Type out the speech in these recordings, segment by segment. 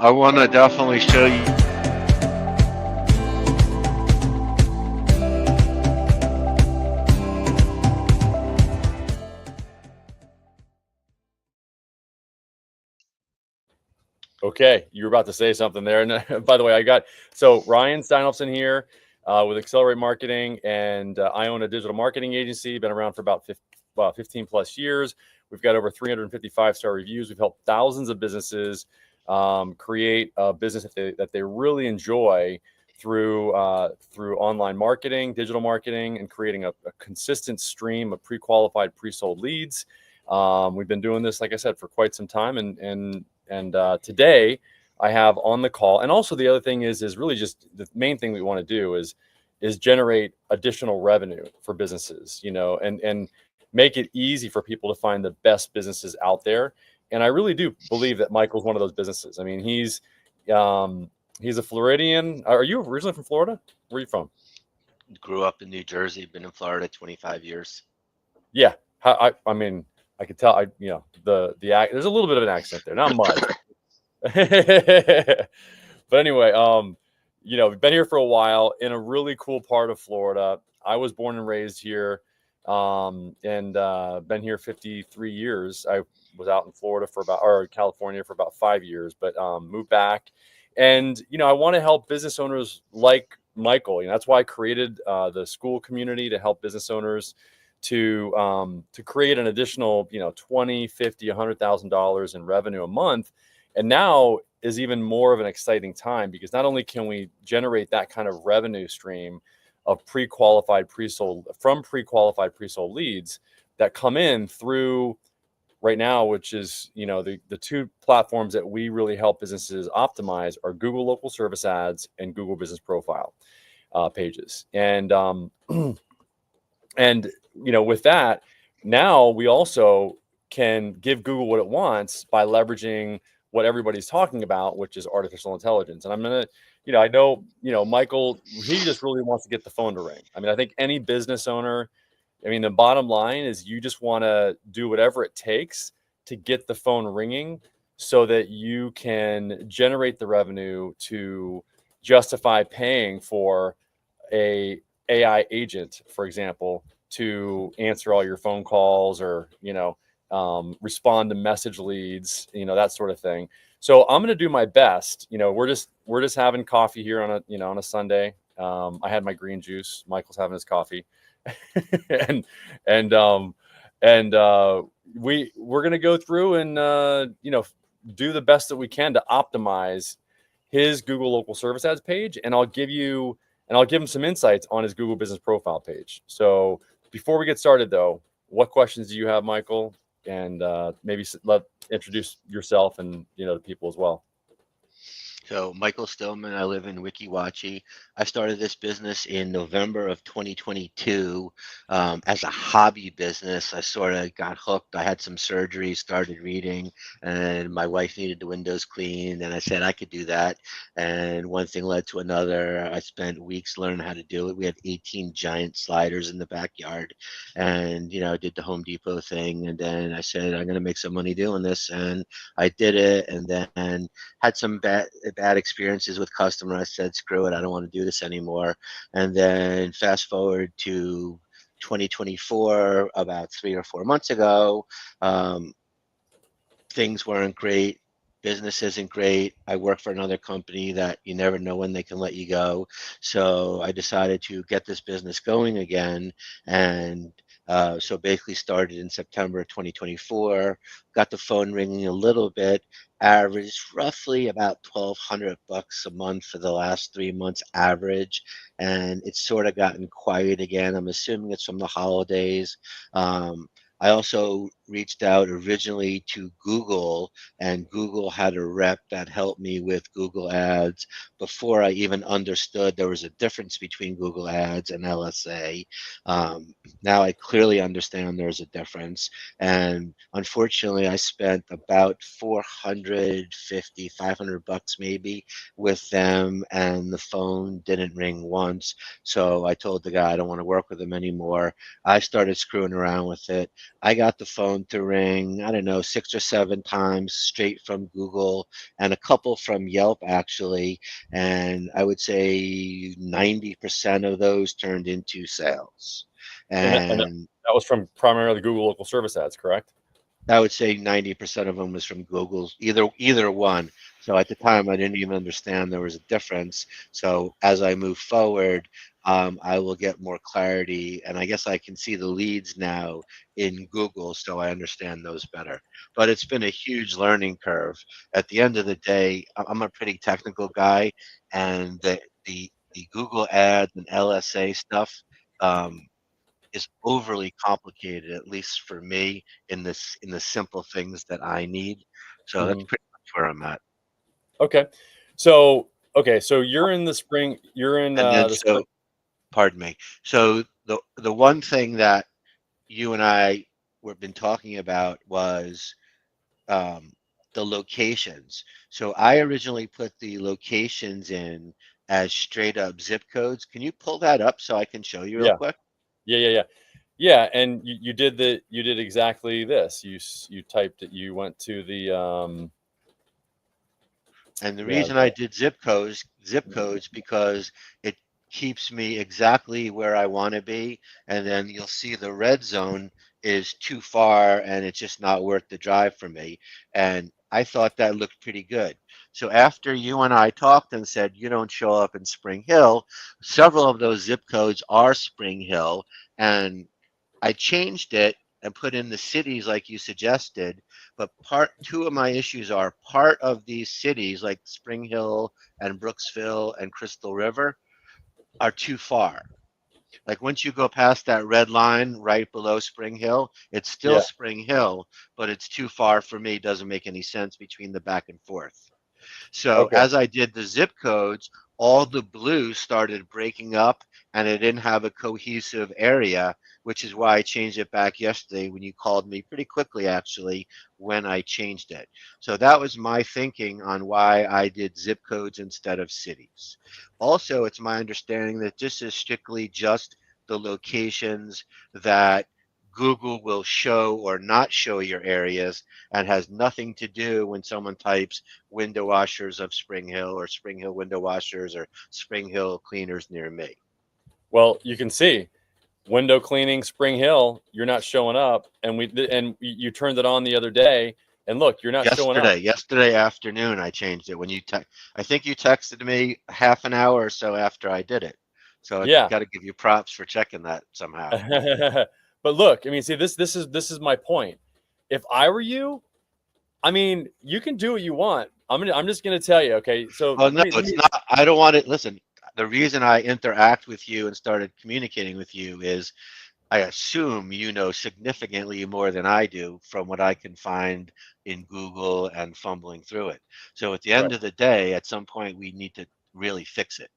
I want to definitely show you. Okay, you were about to say something there. And by the way, Ryan Steinolfson here with Accelerate Marketing, and I own a digital marketing agency. Been around for about 15 plus years. We've got over 355 star reviews. We've helped thousands of businesses create a business that they really enjoy through online marketing, digital marketing, and creating a consistent stream of pre-qualified, pre-sold leads. We've been doing this, like I said, for quite some time, and today I have on the call, and also the other thing is really just the main thing we want to do is generate additional revenue for businesses, and make it easy for people to find the best businesses out there. And I really do believe that Michael's one of those businesses. I mean, he's a Floridian. Are you originally from Florida? Where are you from? Grew up in New Jersey, been in Florida 25 years. Yeah. I mean, I could tell. There's a little bit of an accent there, not much. But anyway, we've been here for a while in a really cool part of Florida. I was born and raised here, and been here 53 years. I was out in California for about 5 years, but moved back. And I want to help business owners like Michael. That's why I created the school community, to help business owners to create an additional, $20, $50, $100,000 in revenue a month. And now is even more of an exciting time, because not only can we generate that kind of revenue stream of pre-qualified, pre-sold leads that come in through right now, which is, the two platforms that we really help businesses optimize are Google Local Service Ads and Google Business Profile pages. And with that, now we also can give Google what it wants by leveraging what everybody's talking about, which is artificial intelligence. And I'm going to, I know, Michael, he just really wants to get the phone to ring. I mean, I think any business owner, the bottom line is you just want to do whatever it takes to get the phone ringing so that you can generate the revenue to justify paying for a AI agent, for example, to answer all your phone calls, or respond to message leads, that sort of thing. So I'm going to do my best. We're just having coffee here on a Sunday. I had my green juice. Michael's having his coffee, and we're going to go through and do the best that we can to optimize his Google Local Service Ads page, and I'll give him some insights on his Google Business Profile page. So before we get started, though, what questions do you have, Michael? And maybe introduce yourself and to people as well. So Michael Stillman, I live in Weeki Wachee. I started this business in November of 2022 as a hobby business. I sort of got hooked. I had some surgery, started reading, and my wife needed the windows cleaned, and I said I could do that. And one thing led to another. I spent weeks learning how to do it. We had 18 giant sliders in the backyard, and did the Home Depot thing. And then I said I'm going to make some money doing this, and I did it. And then had some bad experiences with customers. I said, screw it, I don't want to do this anymore. And then fast forward to 2024, about 3 or 4 months ago, things weren't great. Business isn't great. I work for another company that you never know when they can let you go. So I decided to get this business going again. And so basically started in September 2024, got the phone ringing a little bit, averaged roughly about $1,200 a month for the last 3 months average. And it's sort of gotten quiet again. I'm assuming it's from the holidays. I also reached out originally to Google, and Google had a rep that helped me with Google Ads before I even understood there was a difference between Google Ads and LSA. Now I clearly understand there's a difference, and unfortunately I spent about $450, $500 maybe with them, and the phone didn't ring once. So I told the guy I don't want to work with him anymore. I started screwing around with it. I got the phone to ring, I don't know, 6 or 7 times straight from Google and a couple from Yelp, actually. And I would say 90% of those turned into sales. And And that was from primarily Google local service ads, correct? I would say 90% of them was from Google's, either one. So at the time, I didn't even understand there was a difference. So as I move forward, I will get more clarity, and I guess I can see the leads now in Google, so I understand those better. But it's been a huge learning curve. At the end of the day, I'm a pretty technical guy, and the Google ads and LSA stuff. Is overly complicated, at least for me, in the simple things that I need. So that's Hmm. pretty much where I'm at. Okay. So, so you're in the spring, you're in And then the spring. so, pardon me. So the one thing that you and I were been talking about was um, the locations. So I originally put the locations in as straight up zip codes. Can you pull that up so I can show you real Yeah. quick? Yeah. Yeah. And you did exactly this. You typed it, you went to And the yeah, reason I did zip codes because it keeps me exactly where I want to be. And then you'll see the red zone is too far and it's just not worth the drive for me. And I thought that looked pretty good. So after you and I talked and said you don't show up in Spring Hill, several of those zip codes are Spring Hill. And I changed it and put in the cities like you suggested, but part two of my issues are part of these cities like Spring Hill and Brooksville and Crystal River are too far. Like once you go past that red line right below Spring Hill, it's still yeah. Spring Hill, but it's too far for me. Doesn't make any sense between the back and forth. So Okay. as I did the zip codes, all the blue started breaking up and it didn't have a cohesive area, which is why I changed it back yesterday when you called me pretty quickly, actually, when I changed it. So that was my thinking on why I did zip codes instead of cities. Also, it's my understanding that this is strictly just the locations that Google will show or not show your areas and has nothing to do when someone types window washers of Spring Hill or Spring Hill window washers or Spring Hill cleaners near me. Well, you can see window cleaning Spring Hill, you're not showing up. You turned it on the other day and look, you're not showing up. Yesterday afternoon, I changed it. I think you texted me half an hour or so after I did it. So I Yeah. got to give you props for checking that somehow. But look, I mean, see, this is my point. If I were you, I mean, you can do what you want. I'm just gonna tell you, okay? So Oh no, it's not. I don't want it. Listen, the reason I interact with you and started communicating with you is I assume you know significantly more than I do from what I can find in Google and fumbling through it. So at the right. end of the day, at some point, we need to really fix it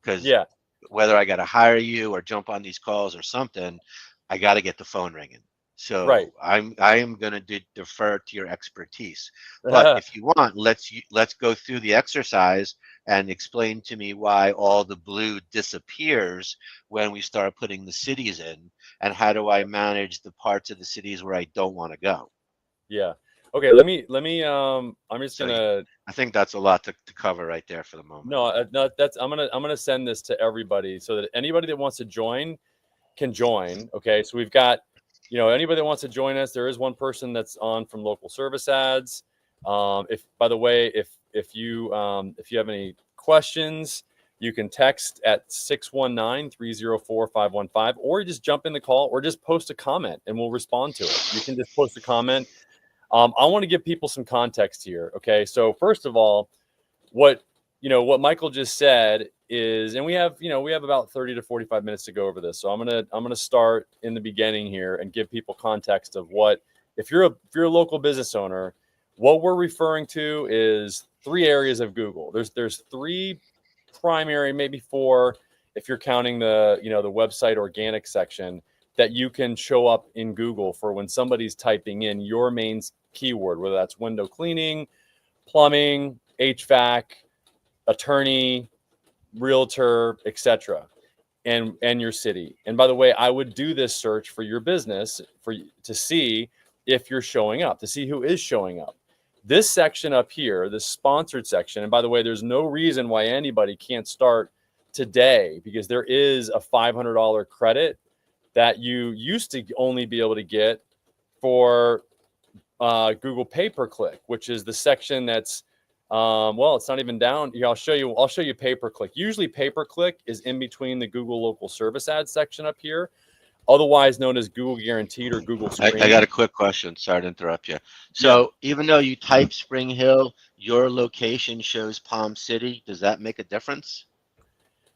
because Yeah, whether I got to hire you or jump on these calls or something, I got to get the phone ringing. right. So I am going to defer to your expertise. But if you want, let's go through the exercise and explain to me why all the blue disappears when we start putting the cities in, and how do I manage the parts of the cities where I don't want to go. Yeah. Okay, let me I'm just So gonna I think that's a lot to cover right there for the moment. no, no, that's I'm gonna send this to everybody so that anybody that wants to join can join. Okay, so we've got, anybody that wants to join us, there is one person that's on from local service ads. If by the way, if you have any questions, you can text at 619-304-515, or you just jump in the call or just post a comment and we'll respond to it. You can just post a comment. I want to give people some context here. Okay, so first of all, what what Michael just said is, and we have about 30 to 45 minutes to go over this. So I'm gonna start in the beginning here and give people context of what, if you're a local business owner, what we're referring to is three areas of Google. There's three primary, maybe four, if you're counting the website organic section, that you can show up in Google for when somebody's typing in your main keyword, whether that's window cleaning, plumbing, HVAC, attorney, realtor, etc. and your city. And by the way, I would do this search for your business to see if you're showing up, to see who is showing up. This section up here, this sponsored section, and by the way, there's no reason why anybody can't start today, because there is a $500 credit that you used to only be able to get for Google pay-per-click, which is the section that's well, it's not even down here. I'll show you pay-per-click. Usually pay-per-click is in between the Google local service ads section up here, otherwise known as Google Guaranteed or Google Stream. I got a quick question. Sorry to interrupt you. So even though you type Spring Hill, your location shows Palm City. Does that make a difference?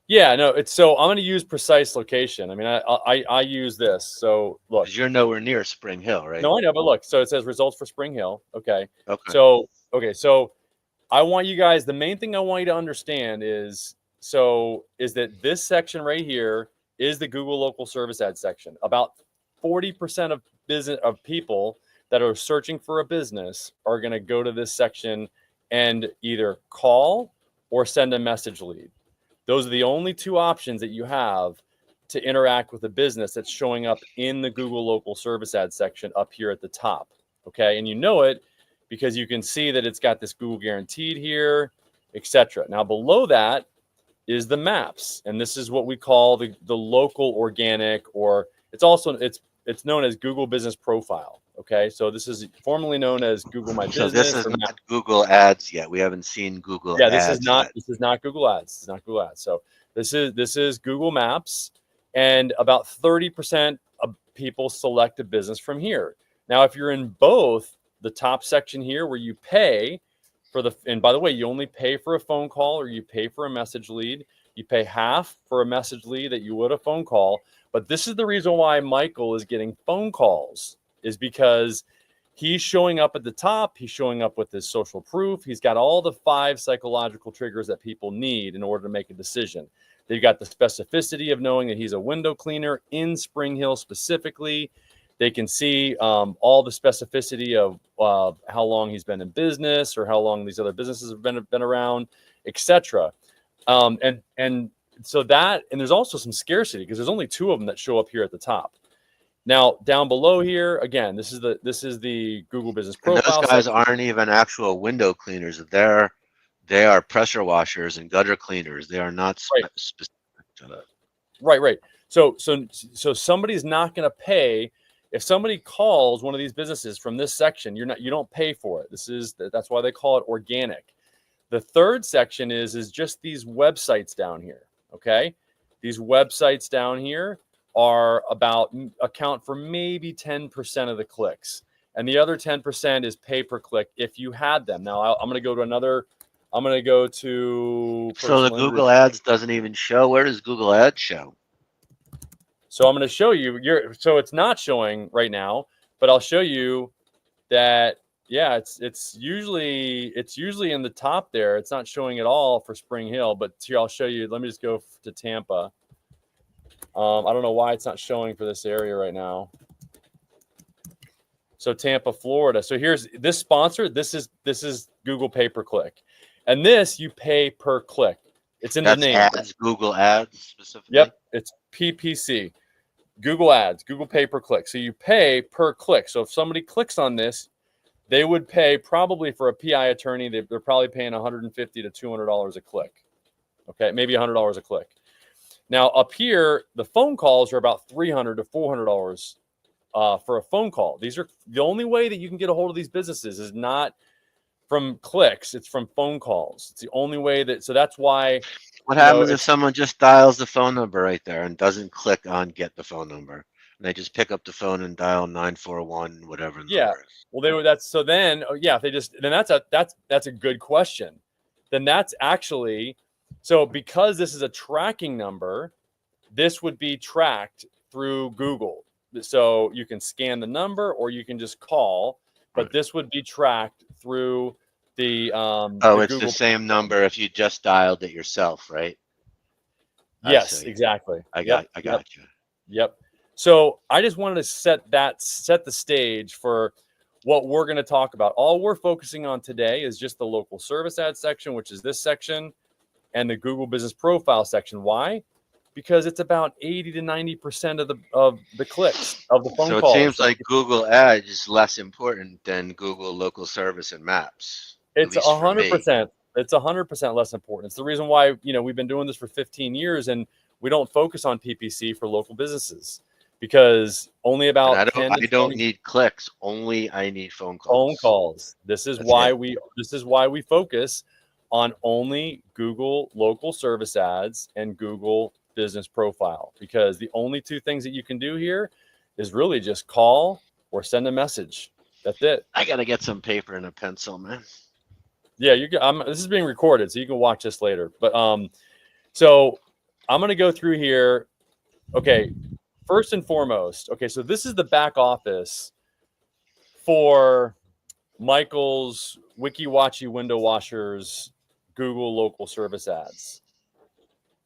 Yeah, no, it's so I'm going to use precise location. I mean, I use this. So look, 'Cause you're nowhere near Spring Hill, right? no, I know, but look, so it says results for Spring Hill. Okay. Okay. So I want you guys, the main thing I want you to understand is that this section right here is the Google local service ad section. About 40% of people that are searching for a business are going to go to this section and either call or send a message lead. Those are the only two options that you have to interact with a business that's showing up in the Google local service ad section up here at the top. Okay. And you know it because you can see that it's got this Google Guaranteed here, etc. Now below that is the maps. And this is what we call the local organic, or it's known as Google Business Profile. Okay. So this is formerly known as Google My Business. So this is not Google Ads yet. We haven't seen Google Ads. This is not Google Ads. It's not Google Ads. So this is Google Maps, and about 30% of people select a business from here. Now, if you're in both the top section here where you pay for and by the way, you only pay for a phone call or you pay for a message lead. You pay half for a message lead that you would a phone call. But this is the reason why Michael is getting phone calls, is because he's showing up at the top. He's showing up with his social proof. He's got all the 5 psychological triggers that people need in order to make a decision. They've got the specificity of knowing that he's a window cleaner in Spring Hill specifically. They can see all the specificity of how long he's been in business or how long these other businesses have been around, etc. And so that, and there's also some scarcity because there's only 2 of them that show up here at the top. Now down below here, again, this is the Google Business Profile. And those guys aren't even actual window cleaners. They are pressure washers and gutter cleaners. They are not specific to that. Right. So somebody's not going to pay. If somebody calls one of these businesses from this section, you don't pay for it. That's why they call it organic. The third section is just these websites down here. Okay, these websites down here account for maybe 10% of the clicks, and the other 10% is pay-per-click if you had them. Now I'm going to go to. So the Google Ads doesn't even show. Where does Google Ads show? So I'm going to show you. So it's not showing right now, but I'll show you that. Yeah, it's usually in the top there. It's not showing at all for Spring Hill, but here I'll show you. Let me just go to Tampa. I don't know why it's not showing for this area right now. So Tampa, Florida. So here's this sponsor. This is Google pay-per-click, and this you pay per click. It's in the name. Ads, Google Ads specifically. Yep, it's PPC. Google Ads, Google pay-per-click. So you pay per click. So if somebody clicks on this, they would pay probably for a PI attorney. They're probably paying $150 to $200 a click. Okay, maybe $100 a click. Now up here, the phone calls are about $300 to $400 for a phone call. These are the only way that you can get a hold of these businesses is not from clicks; it's from phone calls. It's the only way that. So that's why. What happens if someone just dials the phone number right there and doesn't click on get the phone number? And they just pick up the phone and dial 941, whatever the number is. Well, that's a good question. Then that's actually, so because this is a tracking number, this would be tracked through Google. So you can scan the number or you can just call, but this would be tracked through the it's Google. The same number if you just dialed it yourself, right? Yes, exactly. I got you. Yep. So I just wanted to set the stage for what we're going to talk about. All we're focusing on today is just the local service ad section, which is this section, and the Google Business Profile section. Why? because it's about 80 to 90% of the clicks of the phone So it calls. seems like Google Ads is less important than Google Local Service and Maps, at It's least for me. 100%. It's 100% less important. It's the reason why, we've been doing this for 15 years and we don't focus on PPC for local businesses, because only And about I 10 to don't 20 need clicks. Only I need phone phone calls. calls. This is That's why it. we focus on only Google local service ads and Google business profile, because the only two things that you can do here is really just call or send a message. That's it. I gotta get some paper and a pencil, man. Yeah, this is being recorded, so you can watch this later. But so I'm gonna go through here. Okay, first and foremost, okay, so this is the back office for Michael's WikiWatchy Window Washers Google Local Service Ads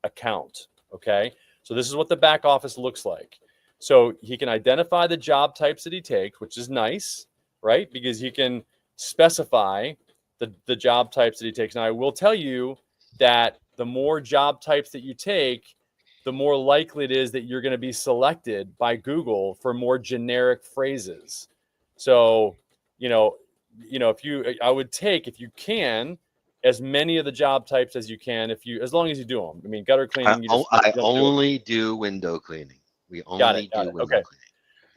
account. Okay, so this is what the back office looks like. So he can identify the job types that he takes, which is nice, right? Because he can specify the job types that he takes. Now, I will tell you that the more job types that you take, the more likely it is that you're going to be selected by Google for more generic phrases. So, I would take, if you can, as many of the job types as you can, as long as you do them. I mean, gutter cleaning. I only do window cleaning. We only do window cleaning.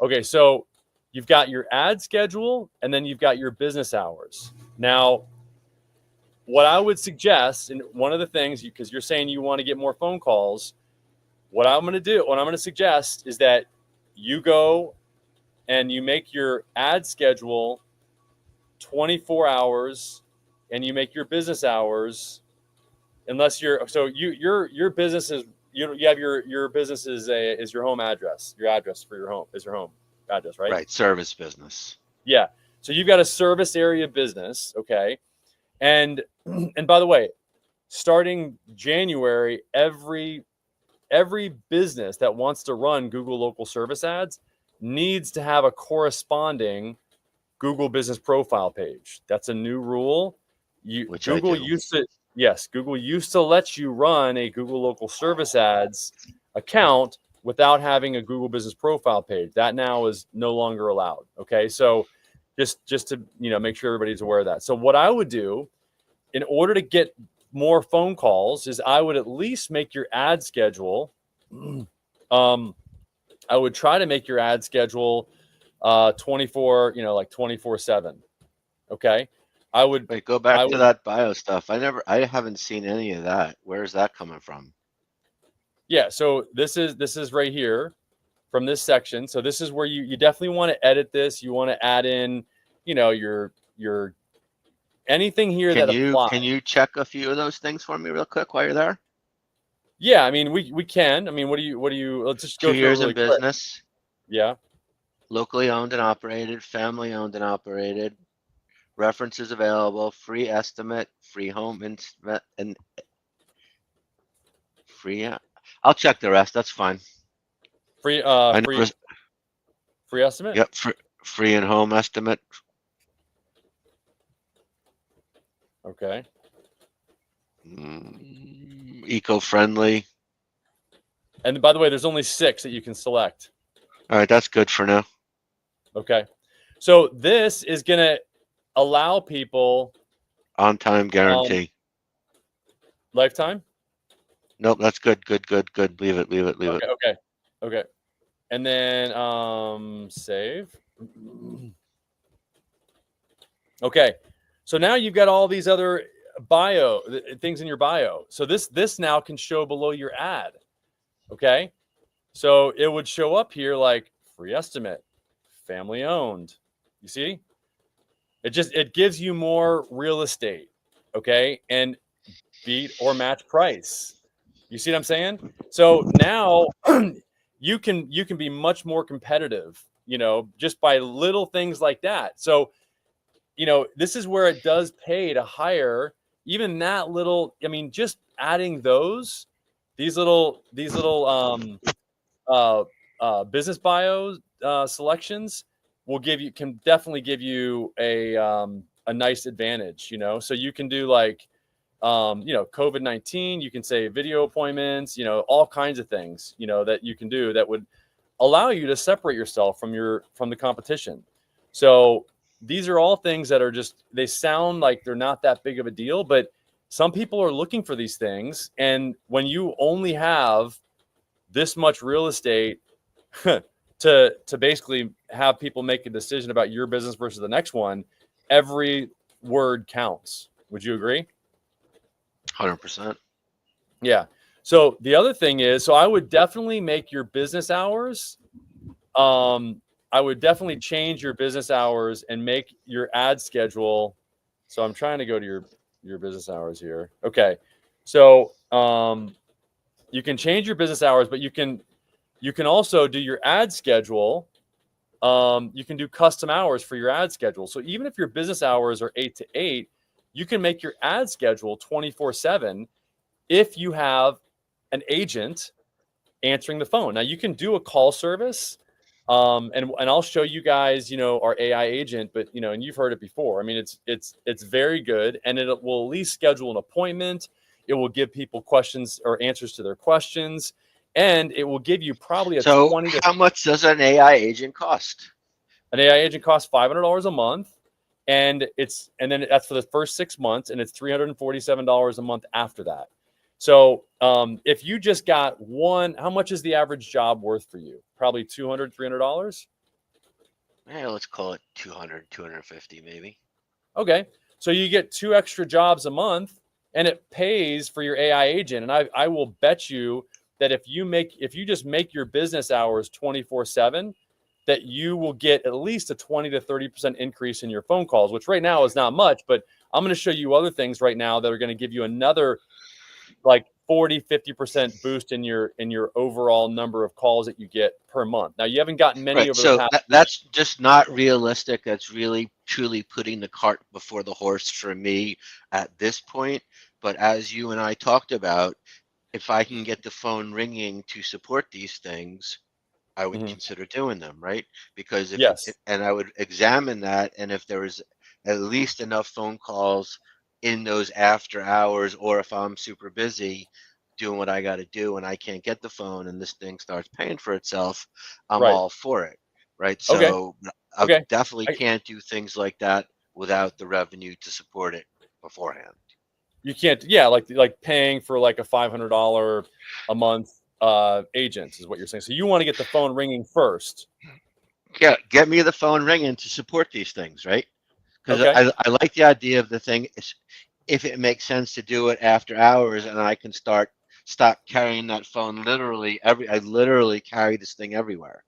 Okay, so you've got your ad schedule, and then you've got your business hours. Now, what I would suggest, and one of the things, because you're saying you want to get more phone calls, what I'm going to suggest is that you go and you make your ad schedule 24 hours, and you make your business hours, unless your business is, you have your business is your home address. Your address for your home is your home address, right? Right, service business. Yeah. So you've got a service area business, okay? And by the way, starting January, every business that wants to run Google Local Service Ads needs to have a corresponding Google Business Profile page. That's a new rule. Google used to let you run a Google Local Service Ads account without having a Google Business Profile page. That now is no longer allowed. Okay, so just to make sure everybody's aware of that. So what I would do in order to get more phone calls is I would at least make your ad schedule. I would try to make your ad schedule 24, like 24/7. Okay. I would go back to that bio stuff. I haven't seen any of that. Where is that coming from? Yeah. So this is right here from this section. So this is where you definitely want to edit this. You want to add in, your anything here that applies. Can you check a few of those things for me real quick while you're there? Yeah. I mean, we can. I mean, what do you, let's just go 2 years really in business. Quick. Yeah. Locally owned and operated, family owned and operated. References available, free estimate, free home and free. I'll check the rest. That's fine. Free estimate. Yep. Free and home estimate. Okay. Eco-friendly. And by the way, there's only 6 that you can select. All right, that's good for now. Okay. So this is going to allow people on-time guarantee. Lifetime? Nope, that's good. Good. Leave it. Okay. And then save. Okay. So now you've got all these other things in your bio. So this now can show below your ad. Okay. So it would show up here like free estimate, family owned. You see? It gives you more real estate, okay? And beat or match price. You see what I'm saying? So now you can be much more competitive, just by little things like that. So, this is where it does pay to hire even that little. I mean, just adding these little business bios selections can definitely give you a nice advantage, so you can do like, you know, COVID-19, you can say video appointments, you know, all kinds of things, you know, that you can do that would allow you to separate yourself from the competition. So these are all things that are just, they sound like they're not that big of a deal, but some people are looking for these things. And when you only have this much real estate to basically have people make a decision about your business versus the next one, every word counts. Would you agree? 100%. Yeah. So the other thing is, so I would definitely make your business hours. I would definitely change your business hours and make your ad schedule. So I'm trying to go to your business hours here. Okay. So you can change your business hours, but you can also do your ad schedule. You can do custom hours for your ad schedule. So even if your business hours are 8 to 8, you can make your ad schedule 24/7 if you have an agent answering the phone. Now you can do a call service, and I'll show you guys, you know, our AI agent. But you know, and you've heard it before. I mean, it's very good, and it will at least schedule an appointment. It will give people questions or answers to their questions, and it will give you probably a So 20 to how much does an AI agent cost? an AI agent costs $500 a month, and then that's for the first 6 months, and it's $347 a month after that. So if you just got one, how much is the average job worth for you? Probably $200, $300. Yeah, let's call it 200, 250 maybe. Okay, so you get 2 extra jobs a month, and it pays for your AI agent. And I will bet you that if you just make your business hours 24/7, that you will get at least a 20 to 30% increase in your phone calls, which right now is not much, but I'm going to show you other things right now that are going to give you another like 40, 50% boost in your overall number of calls that you get per month. Now you haven't gotten many Right. over the So past. that's just not realistic. That's really truly putting the cart before the horse for me at this point. But as you and I talked about, if I can get the phone ringing to support these things, I would Mhm. consider doing them, right? Because Yes. and I would examine that, and if there was at least enough phone calls in those after hours, or if I'm super busy doing what I got to do and I can't get the phone and this thing starts paying for itself, I'm Right. all for it, right? Okay. So I Okay. definitely I, can't do things like that without the revenue to support it beforehand. you can't. Yeah, like paying for like a $500 a month agent is what you're saying. So you want to get the phone ringing first. Yeah, get me the phone ringing to support these things, right? Because Okay. I like the idea of the thing. If it makes sense to do it after hours, and I can stop carrying that phone literally I literally carry this thing everywhere,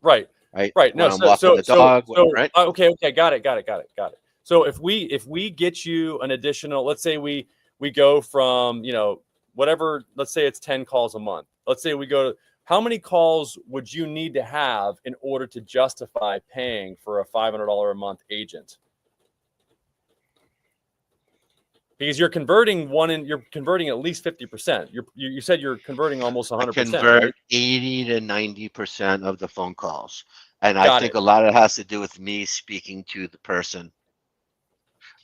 Right. right? Right. No. When I'm So walking so the so dog, so. right? Okay. Okay. Got it. Got it. Got it. Got it. So if we get you an additional, let's say we go from, you know, whatever, let's say it's 10 calls a month. Let's say we go to, how many calls would you need to have in order to justify paying for a $500 a month agent? Because you're converting you're converting at least 50%. You said you're converting almost I 100%, right? convert 80 to 90% of the phone calls, and I Got think it. a lot of it has to do with me speaking to the person.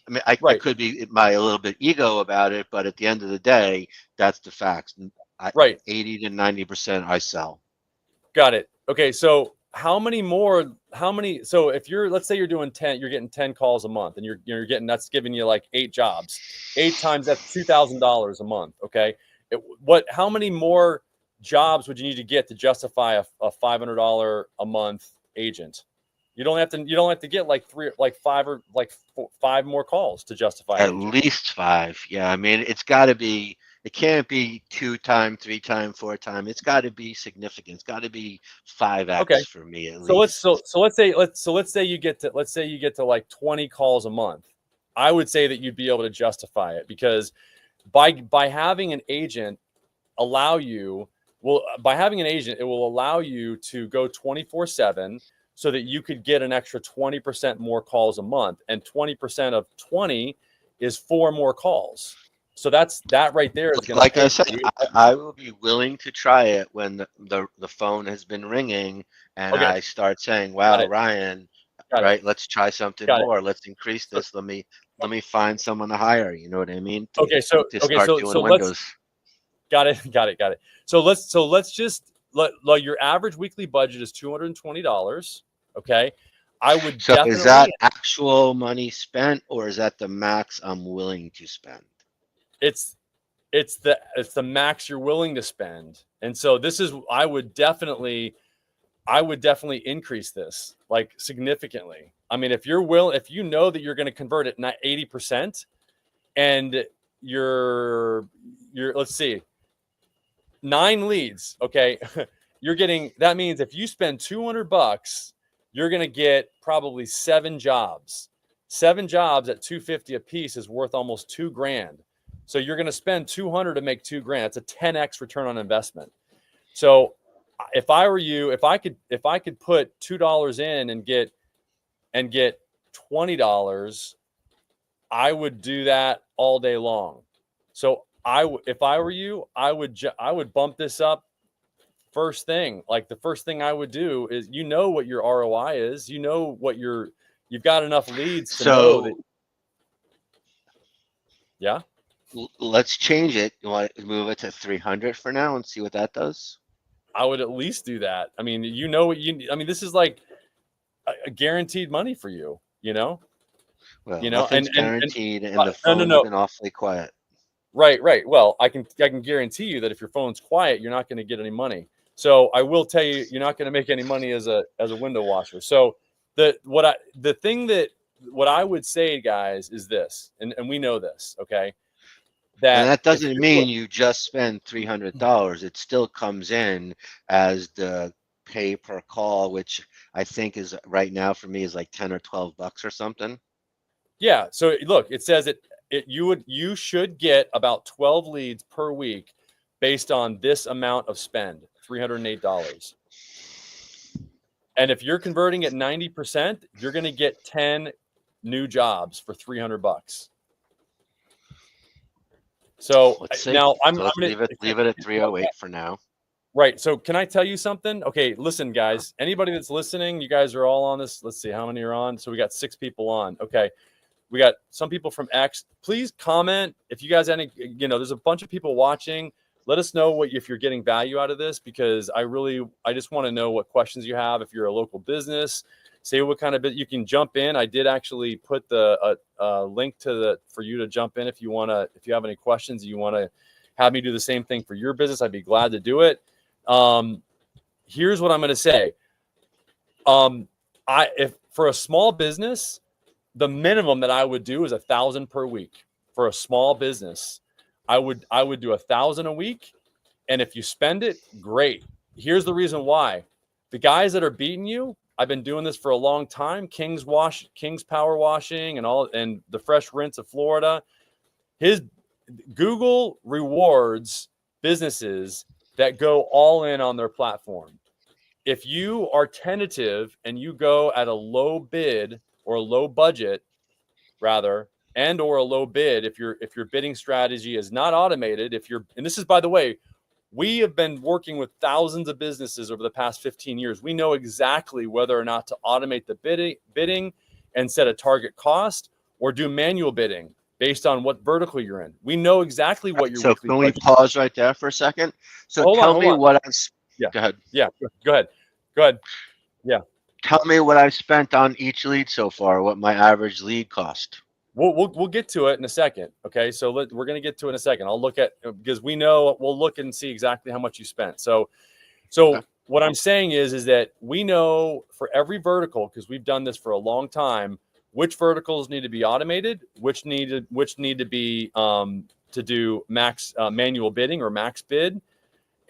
I mean, I Right. could be my a little bit ego about it, but at the end of the day, that's the facts. Right. 80 to 90% I sell. Got it. Okay, so so if you're, let's say you're doing 10, you're getting 10 calls a month, and you're getting, that's giving you like 8 jobs. 8 times, that's $2,000 a month, okay? How many more jobs would you need to get to justify a $500 a month agent? You don't have to get like 3, like 5, or like 4, 5 more calls to justify an At agent. least 5. Yeah, I mean, it's got to be. It can't be 2 time, 3 time, 4 time. It's got to be significant. It's got to be 5x Okay. for me at So least. let's say you get to like 20 calls a month. I would say that you'd be able to justify it, because by having an agent by having an agent, it will allow you to go 24/7, so that you could get an extra 20% more calls a month, and 20% of 20 is 4 more calls. So that right there is going to Like I pay said, for you. I will be willing to try it when the phone has been ringing and Okay, I start saying, got "Wow, it. Ryan, Got it. right? Let's try something Got it. more. Let's increase So, this. let me find someone to hire. You know what I mean? To, Okay, so to start doing so let's windows. got it. So let's just let your average weekly budget is $220. Okay, I would So is definitely. that actual money spent, or is that the max I'm willing to spend? It's it's the max you're willing to spend, and so this is I would definitely increase this like significantly. I mean, if you know that you're going to convert it not 80%, and you're let's see, 9 leads, okay, you're getting that means if you spend $200, you're going to get probably 7 jobs. 7 jobs at $250 a piece is worth almost $2,000. So you're going to spend $200 to make $2,000. That's a 10x return on investment. So if I were you, if I could put $2 in and get $20, I would do that all day long. So if I were you, I would bump this up first thing. Like the first thing I would do is, you know what your ROI is, you know what you've got enough leads to know that. Yeah. Let's change it. You want to move it to 300 for now and see what that does? I would at least do that. I mean, you know what I mean, this is like a guaranteed money for you, you know? Well, You know, nothing's and guaranteed, and the phone's no. been awfully quiet. Right. Well, I can guarantee you that if your phone's quiet, you're not going to get any money. So I will tell you, you're not going to make any money as a window washer. So what I would say, guys, is this, and we know this, okay? And that doesn't mean you just spend $300. It still comes in as the pay per call, which I think is right now for me is like 10 or 12 bucks or something. Yeah. So look, it says you should get about 12 leads per week based on this amount of spend, $308. And if you're converting at 90%, you're going to get 10 new jobs for $300. So Let's see. now So let's leave it at 308 for now. Right. So can I tell you something? Okay, listen, guys. Anybody that's listening, you guys are all on this. Let's see how many are on. So we got 6 people on. Okay. We got some people from X. Please comment if you guys there's a bunch of people watching. Let us know if you're getting value out of this, because I just want to know what questions you have. If you're a local business, say what kind of bit you can jump in. I did actually put the link for you to jump in if you have any questions, you want to have me do the same thing for your business, I'd be glad to do it. Here's what I'm going to say. If for a small business, the minimum that I would do is 1,000 per week. For a small business, I would do 1,000 a week. And if you spend it, great. Here's the reason why. The guys that are beating you, I've been doing this for a long time. King's Power Washing and the Fresh Rinse of Florida. Google rewards businesses that go all in on their platform. If you are tentative and you go at a low bid or a low budget, rather, and or a low bid, if your bidding strategy is not automated, and this is, by the way, we have been working with thousands of businesses over the past 15 years. We know exactly whether or not to automate the bidding and set a target cost, or do manual bidding based on what vertical you're in. We know exactly what your weekly can we budget pause right there for a second? So Hold tell me on. what Yeah. Go ahead. Yeah, go ahead. Yeah. Tell me what I've spent on each lead so far, what my average lead cost. We'll get to it in a second. Okay, so we're going to get to it in a second. I'll look at, because we'll look and see exactly how much you spent. So okay. What I'm saying is that we know for every vertical, because we've done this for a long time, which verticals need to be automated, which need to be to do max manual bidding or max bid.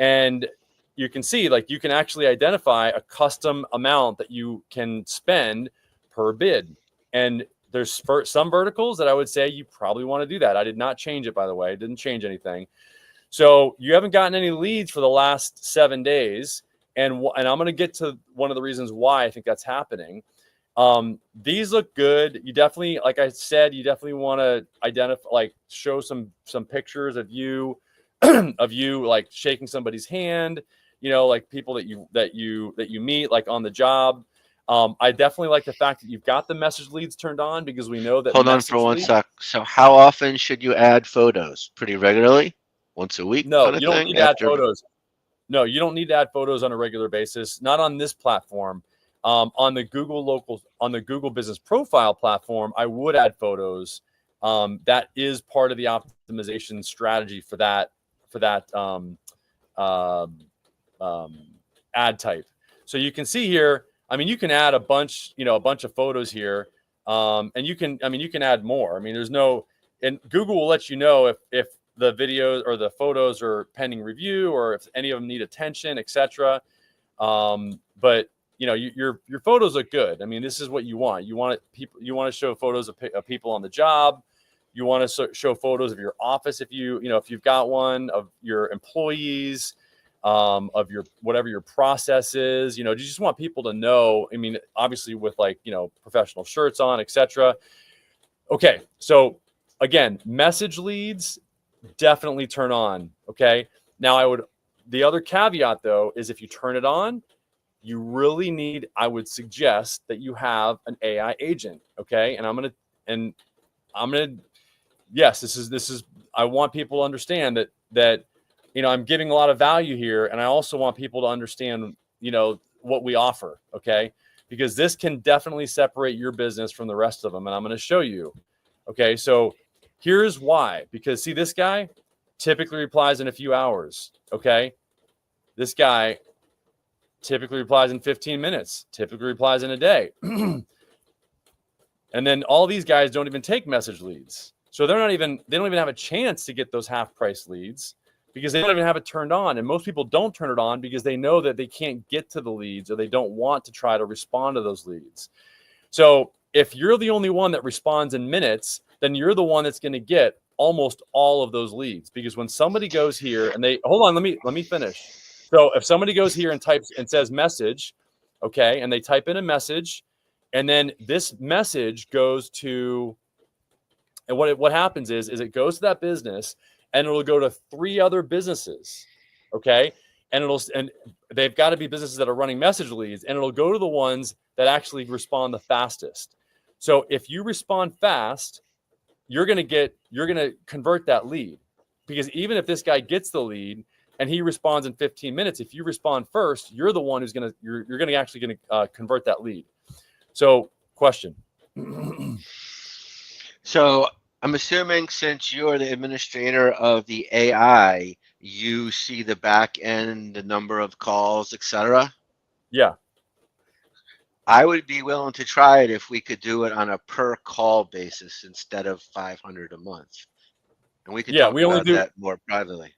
And you can see, like, you can actually identify a custom amount that you can spend per bid. And there's some verticals that I would say you probably want to do that. I did not change it, by the way. I didn't change anything. So you haven't gotten any leads for the last 7 days. And I'm going to get to one of the reasons why I think that's happening. These look good. You definitely, like I said, want to identify, like, show some pictures of you, like shaking somebody's hand, like people that you meet, like on the job. I definitely like the fact that you've got the message leads turned on, because we know that Hold on for message one leads. sec. So how often should you add photos? Pretty regularly? Once a week No, kind of you don't thing? need to add After photos. No, you don't need to add photos on a regular basis. Not on this platform. On the Google Business Profile platform, I would add photos. That is part of the optimization strategy for that ad type. So you can see here. I mean, you can add a bunch of photos here, and you can add more. I mean, there's no, and Google will let you know if the videos or the photos are pending review, or if any of them need attention, etc. But your photos look good. I mean, this is what you want. You want to show photos of people on the job. You want to show photos of your office if you've got one, of your employees, of your whatever your process is. You just want people to know. I mean, obviously with professional shirts on, etc. Okay, so again, message leads definitely turn on. Okay, now the other caveat though is if you turn it on, you really need, I would suggest that you have an AI agent. Okay, and I'm gonna yes, this is I want people to understand that I'm giving a lot of value here, and I also want people to understand what we offer. Okay, because this can definitely separate your business from the rest of them, and I'm going to show you. Okay, so here's why. Because see, this guy typically replies in a few hours. Okay, this guy typically replies in 15 minutes, typically replies in a day. And then all these guys don't even take message leads. So they don't even have a chance to get those half price leads, because they don't even have it turned on. And most people don't turn it on because they know that they can't get to the leads, or they don't want to try to respond to those leads. So if you're the only one that responds in minutes, then you're the one that's going to get almost all of those leads. Because when somebody goes here and hold on, let me finish. So if somebody goes here and types and says message, okay, and they type in a message, and then this message goes to, and what happens is it goes to that business, and it'll go to 3 other businesses, okay, and they've got to be businesses that are running message leads, and it'll go to the ones that actually respond the fastest. So if you respond fast, you're going to convert that lead, because even if this guy gets the lead and he responds in 15 minutes, if you respond first, you're the one who's you're going to actually convert that lead. So, question. So I'm assuming, since you're the administrator of the AI, you see the back end, the number of calls, etc. Yeah. I would be willing to try it if we could do it on a per call basis instead of 500 a month, and we could talk about that more privately.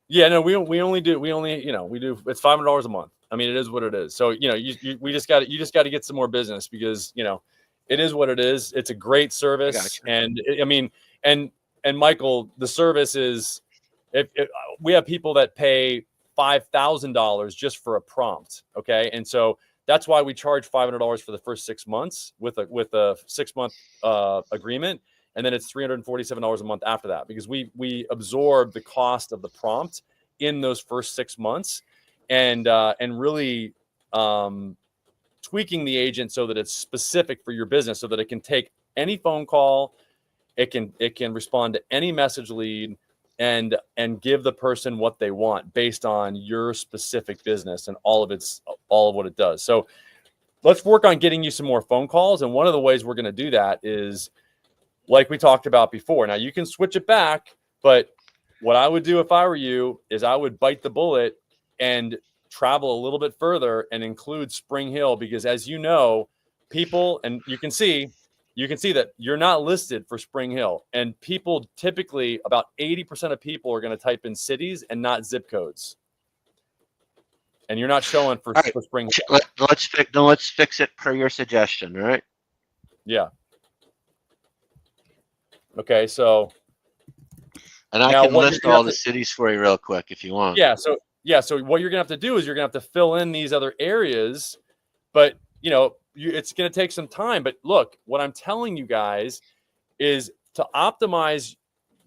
Yeah, no, we only do it's $500 a month. I mean, it is what it is. So you just got to get some more business, because it is what it is. It's a great service, and I mean, and Michael, the service is, if we have people that pay $5,000 just for a prompt. Okay, and so that's why we charge $500 for the first 6 months with a 6-month agreement. And then it's $347 a month after that, because we absorb the cost of the prompt in those first 6 months, and really tweaking the agent so that it's specific for your business, so that it can take any phone call, it can respond to any message lead, and give the person what they want based on your specific business and all of what it does. So let's work on getting you some more phone calls, and one of the ways we're going to do that is, like we talked about before. Now you can switch it back, but what I would do if I were you is I would bite the bullet and travel a little bit further and include Spring Hill, because as you know, people, and you can see that you're not listed for Spring Hill, and people typically, about 80% of people are going to type in cities and not zip codes. And you're not showing for Spring Hill. Let's fix it per your suggestion, all right? Yeah. Okay, so, and I can list all the cities for you real quick if you want. Yeah, so what you're gonna have to do is you're gonna have to fill in these other areas, but it's gonna take some time. But look, what I'm telling you guys is to optimize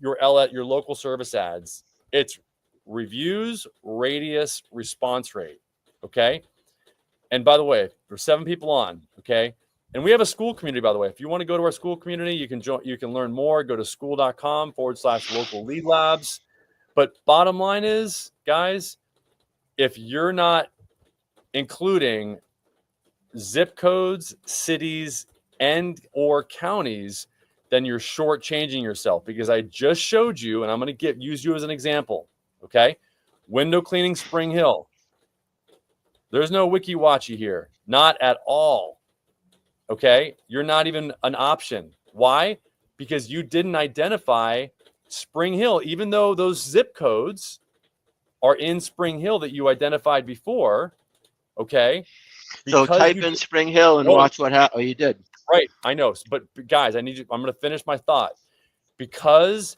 your local service ads. It's reviews, radius, response rate. Okay, And by the way, there's 7 people on, okay? And we have a school community, by the way. If you want to go to our school community, you can join, you can learn more. Go to school.com/local lead labs. But bottom line is, guys, if you're not including zip codes, cities, and or counties, then you're shortchanging yourself, because I just showed you, and I'm going to use you as an example, okay? Window cleaning, Spring Hill. There's no Wiki-Wachi here, not at all, okay? You're not even an option. Why? Because you didn't identify Spring Hill, even though those zip codes are in Spring Hill that you identified before, okay? So type in Spring Hill and watch what happens. Oh, you did. Right, I know, but guys, I'm going to finish my thought. Because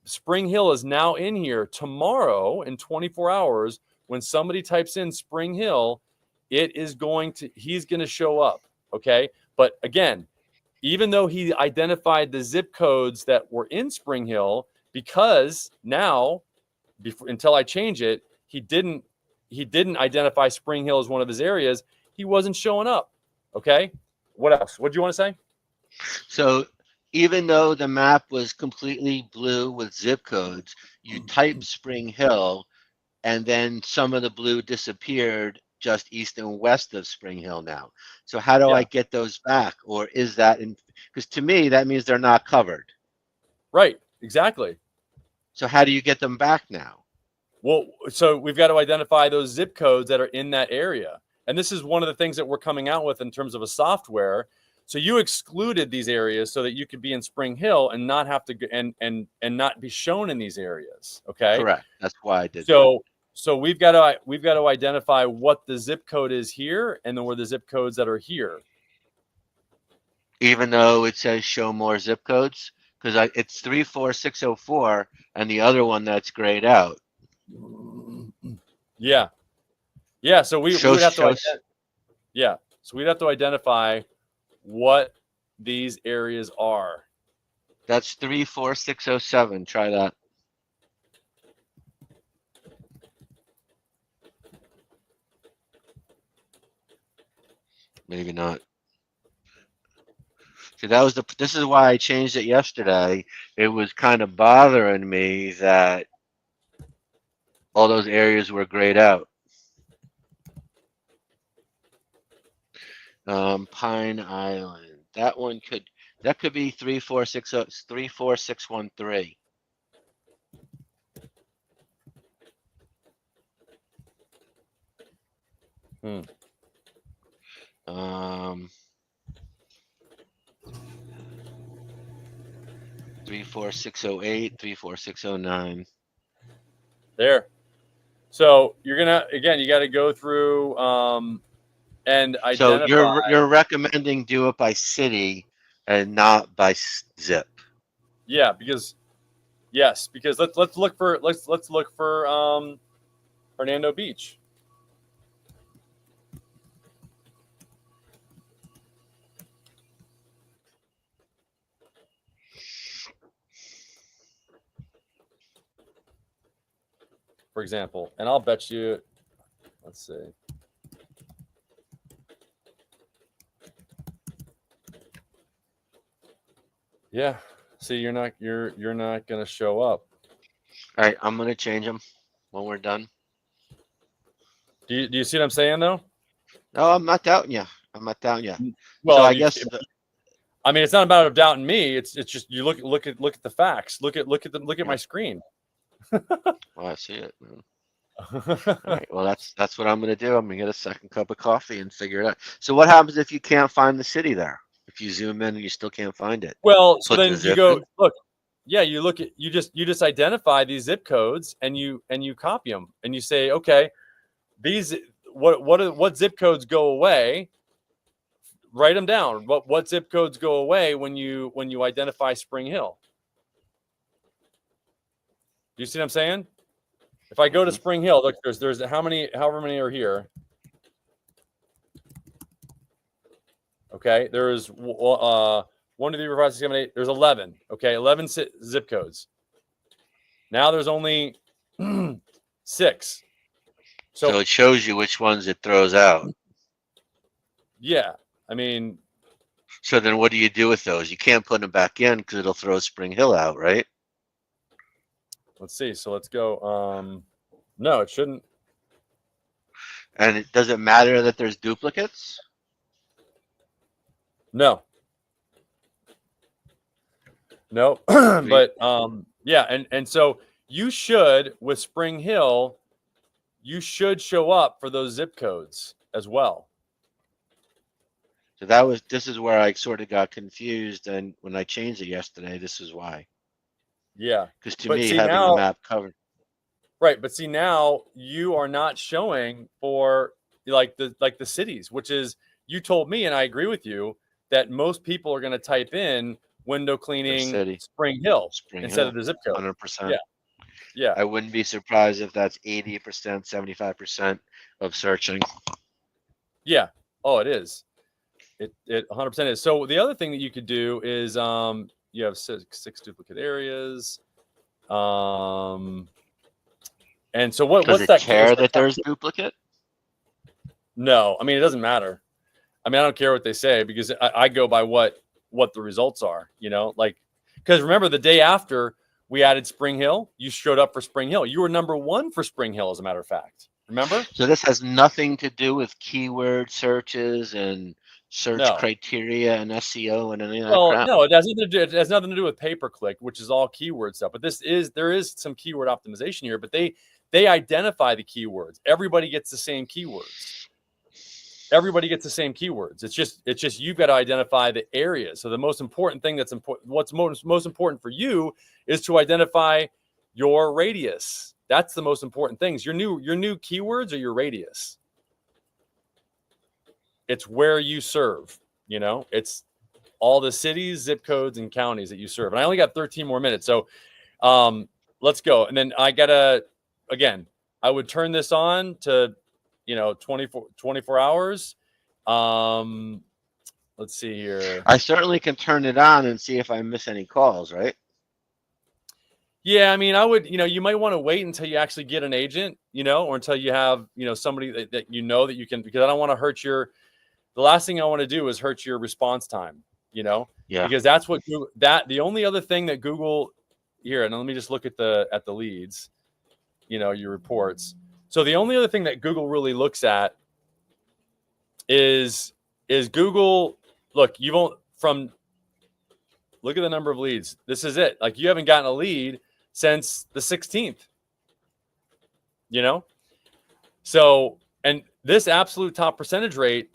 Spring Hill is now in here, tomorrow in 24 hours, when somebody types in Spring Hill, he's going to show up, okay? But again, even though he identified the zip codes that were in Spring Hill, because now, until I change it, he didn't identify Spring Hill as one of his areas, he wasn't showing up, okay? What else? What do you want to say? So even though the map was completely blue with zip codes, you typed Spring Hill, and then some of the blue disappeared just east and west of Spring Hill now. So how do I get those back? Or is that because to me, that means they're not covered. Right, exactly. So how do you get them back now? Well, so we've got to identify those zip codes that are in that area. And this is one of the things that we're coming out with in terms of a software. So you excluded these areas so that you could be in Spring Hill and not have to and not be shown in these areas. Okay. Correct. That's why I did. So we've got to identify what the zip code is here, and then where the zip codes that are here. Even though it says show more zip codes, because it's 34604, and the other one that's grayed out. Yeah. Yeah, so we would have to so we'd have to identify what these areas are. That's 34607. Try that. Maybe not. See, this is why I changed it yesterday. It was kind of bothering me that all those areas were grayed out. Pine Island. That could be 34613. Hmm. 34608, 34609. There. So you're gonna you got to go through and identify. So you're recommending do it by city and not by zip. Yeah, because let's look for Hernando Beach. For example, and I'll bet you, let's see. Yeah. See, you're not gonna show up. All right, I'm gonna change them when we're done. Do you see what I'm saying though? No, I'm not doubting you. Well, so I guess. I mean, it's not about doubting me. It's just you look at the facts. Look at my screen. Well, I see it. All right. Well, that's what I'm gonna do. I'm gonna get a second cup of coffee and figure it out. So what happens if you can't find the city there? If you zoom in and you still can't find it? Well, so then you go look. Yeah, you just identify these zip codes and you copy them and you say, okay, these what zip codes go away? Write them down. What zip codes go away when you identify Spring Hill? Do you see what I'm saying? If I go to Spring Hill, look, there's however many are here. Okay, there's 1, 2, 3, 4, 5, 6, 7, 8. There's 11. Okay, 11 zip codes. Now there's only 6. So it shows you which ones it throws out. Yeah. I mean, So then what do you do with those? You can't put them back in because it'll throw Spring Hill out, right? let's see. So let's go. No, it shouldn't. And it doesn't matter that there's duplicates. No. No. Sweet. But yeah, and so you should with Spring Hill, you should show up for those zip codes as well. So this is where I sort of got confused, and when I changed it yesterday, this is why. Yeah. Because to But me, see having now, the map covered. right, but see now you are not showing for like the cities, which is you told me, and I agree with you that most people are going to type in window cleaning city. Spring Hill Spring instead Hill, of the zip code. 100%. Yeah. Yeah. I wouldn't be surprised if that's 80%, 75% of searching. Yeah. Oh, it is. It 100% is. So the other thing that you could do is you have six duplicate areas. And so Does what's it that care that there's duplicate? No, I mean it doesn't matter. I mean I don't care what they say because I go by what the results are, you know, like because remember the day after we added Spring Hill, you showed up for Spring Hill. You were number 1 for Spring Hill, as a matter of fact. Remember? So this has nothing to do with keyword searches and search No. criteria and SEO and any of that Well, crap. no, it has nothing to do with pay-per-click, which is all keyword stuff. But there is some keyword optimization here, but they identify the keywords. Everybody gets the same keywords. Everybody gets the same keywords. It's just you've got to identify the areas. So the most important thing that's important, what's most important for you is to identify your radius. That's the most important things. Your new keywords are your radius. It's where you serve, you know, it's all the cities, zip codes, and counties that you serve. And I only got 13 more minutes. So let's go. And then I would turn this on to, 24 hours. Let's see here. I certainly can turn it on and see if I miss any calls, right? Yeah, I mean, I would, you might want to wait until you actually get an agent, or until you have, somebody that that you can, because I don't want to hurt the last thing I want to do is hurt your response time, Yeah. because that's what the only other thing that Google here, and let me just look at the leads, your reports. So the only other thing that Google really looks at is Google, look at the number of leads. This is it. Like you haven't gotten a lead since the 16th, So, and this absolute top percentage rate,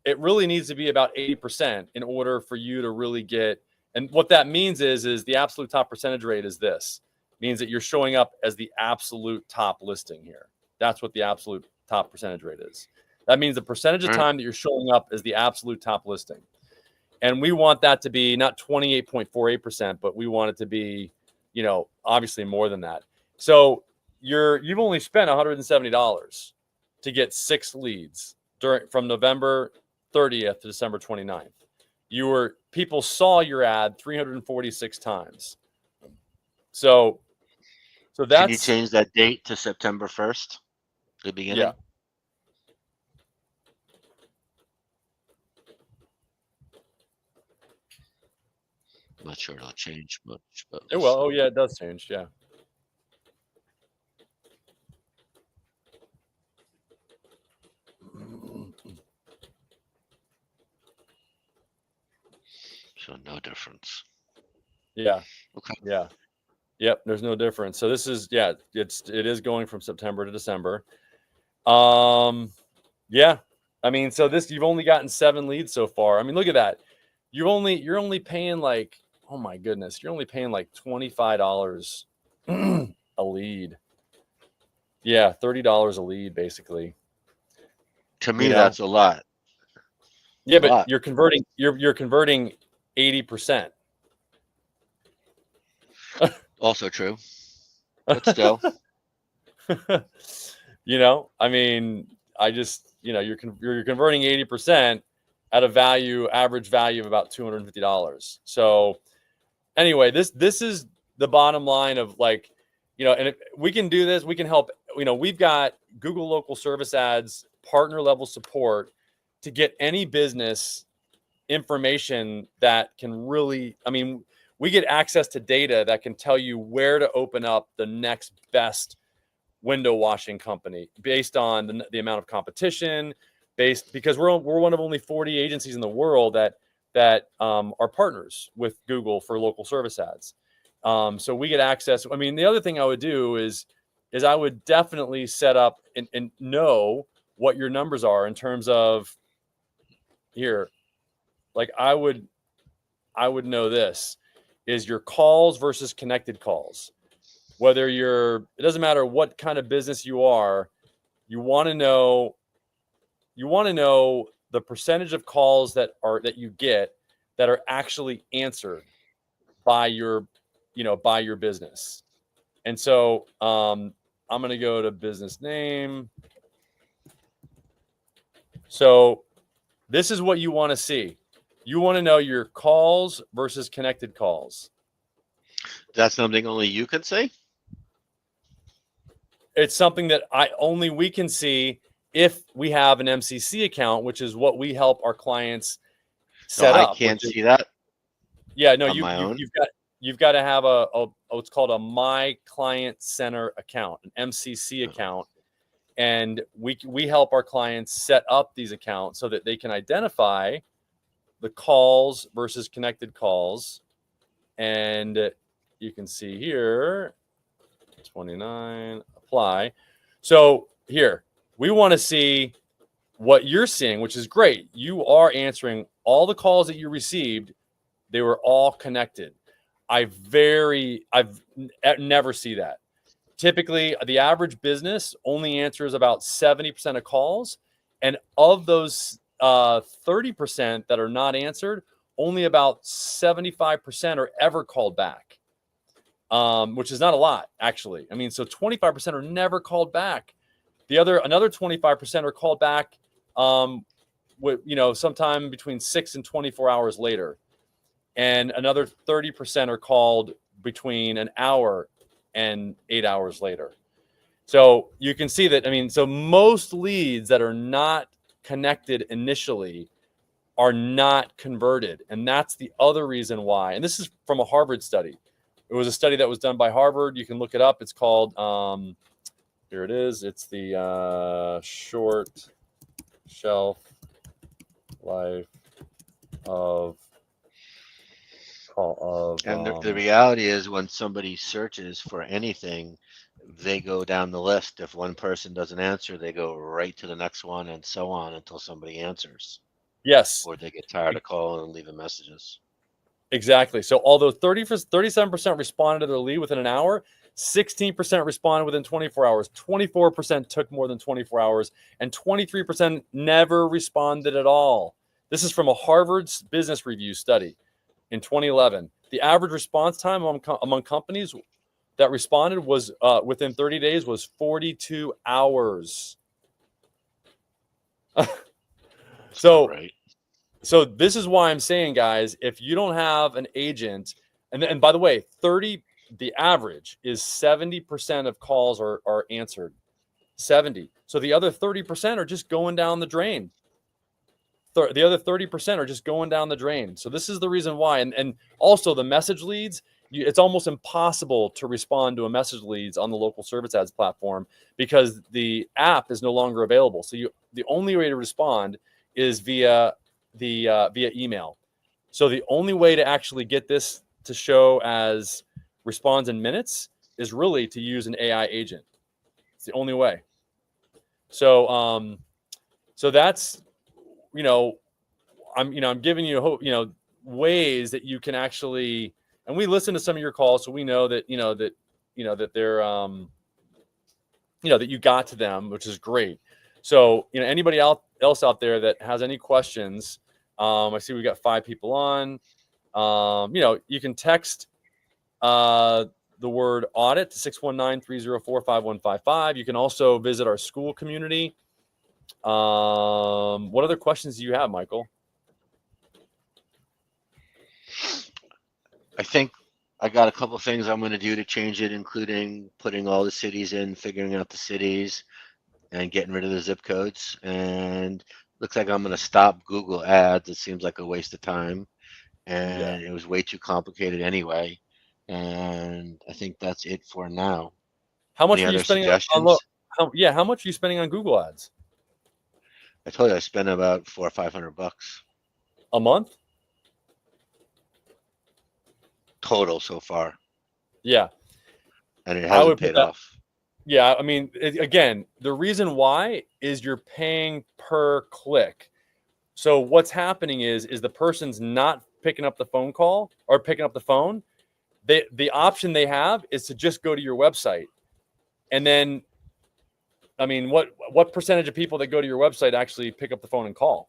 it really needs to be about 80% in order for you to really get, and what that means is the absolute top percentage rate is this. It means that you're showing up as the absolute top listing here. That's what the absolute top percentage rate is. That means the percentage of time that you're showing up as the absolute top listing. And we want that to be not 28.48%, but we want it to be, obviously more than that. So you've only spent $170 to get 6 leads from November 30th to December 29th. People saw your ad 346 times. So that's. Can you change that date to September 1st? The beginning? Yeah. I'm not sure it'll change much, but It will. Oh yeah, it does change. Yeah. So no difference. Yeah. Okay. Yeah. Yep. There's no difference. So this is, it is going from September to December. Yeah. I mean, so you've only gotten 7 leads so far. I mean, look at that. You're only paying like, oh my goodness, you're only paying like $25 a lead. Yeah. $30 a lead, basically. To me, that's a lot. Yeah, but you're converting 80%. Also true. But still. I mean, you're converting 80% at a average value of about $250. So anyway, this is the bottom line of like, and if we can do this, we can help. We've got Google local service ads, partner level support to get any business information that can really, I mean, we get access to data that can tell you where to open up the next best window washing company based on the amount of competition, because we're one of only 40 agencies in the world that are partners with Google for local service ads. So we get access. I mean, the other thing I would do is I would definitely set up and know what your numbers are in terms of here. Like I would know this is your calls versus connected calls. Whether it doesn't matter what kind of business you are, you want to know the percentage of calls that you get that are actually answered by your business. And so I'm going to go to business name. So this is what you want to see. You want to know your calls versus connected calls. That's something only you can see? It's something that only we can see if we have an MCC account, which is what we help our clients set up. I can't see that. Yeah, no, on my own? you've got to have a what's called a My Client Center account, an MCC account, and we help our clients set up these accounts so that they can identify the calls versus connected calls. And you can see here 29 apply. So here we want to see what you're seeing, which is great. You are answering all the calls that you received. They were all connected. I've never see that. Typically, the average business only answers about 70% of calls, and of those 30% that are not answered, only about 75% are ever called back, which is not a lot, actually. I mean, so 25% are never called back. Another 25% are called back, sometime between 6 and 24 hours later, and another 30% are called between an hour and 8 hours later. So you can see that. I mean, so most leads that are not connected initially are not converted. And that's the other reason why. And this is from a Harvard study. It was a study that was done by Harvard. You can look it up. It's called, here it is. It's the short shelf life of call of. And the reality is when somebody searches for anything, they go down the list. If one person doesn't answer, they go right to the next one and so on until somebody answers. Yes. Or they get tired of calling and leaving messages. Exactly. So although 37% responded to their lead within an hour, 16% responded within 24 hours, 24% took more than 24 hours, and 23% never responded at all. This is from a Harvard Business Review study in 2011. The average response time among companies that responded was within 30 days was 42 hours. So this is why I'm saying, guys, if you don't have an agent, and by the way, the average is 70% of calls are answered. 70. So the other 30% are just going down the drain. The other 30% are just going down the drain. So this is the reason why. And also the message leads, it's almost impossible to respond to a message leads on the local service ads platform because the app is no longer available. So the only way to respond is via email. So the only way to actually get this to show as responds in minutes is really to use an AI agent. It's the only way. So so that's, I'm giving you hope, ways that you can actually, and we listen to some of your calls, so we know that that they're that you got to them, which is great. So anybody else out there that has any questions, I see we got 5 people on. You can text the word audit to 619-304-5155. You can also visit our school community. What other questions do you have, Michael? I think I got a couple of things I'm going to do to change it, including putting all the cities in, figuring out the cities, and getting rid of the zip codes. And looks like I'm going to stop Google Ads. It seems like a waste of time, and it was way too complicated anyway. And I think that's it for now. How much Any were you other spending suggestions? how much are you spending on Google Ads I told you I spent about $400 or $500 a month? total so far, Yeah, and it I hasn't would put paid that. off. Yeah, I mean, again, the reason why is you're paying per click. So what's happening is the person's not picking up the phone call or picking up the phone. The option they have is to just go to your website. And then, I mean, what percentage of people that go to your website actually pick up the phone and call?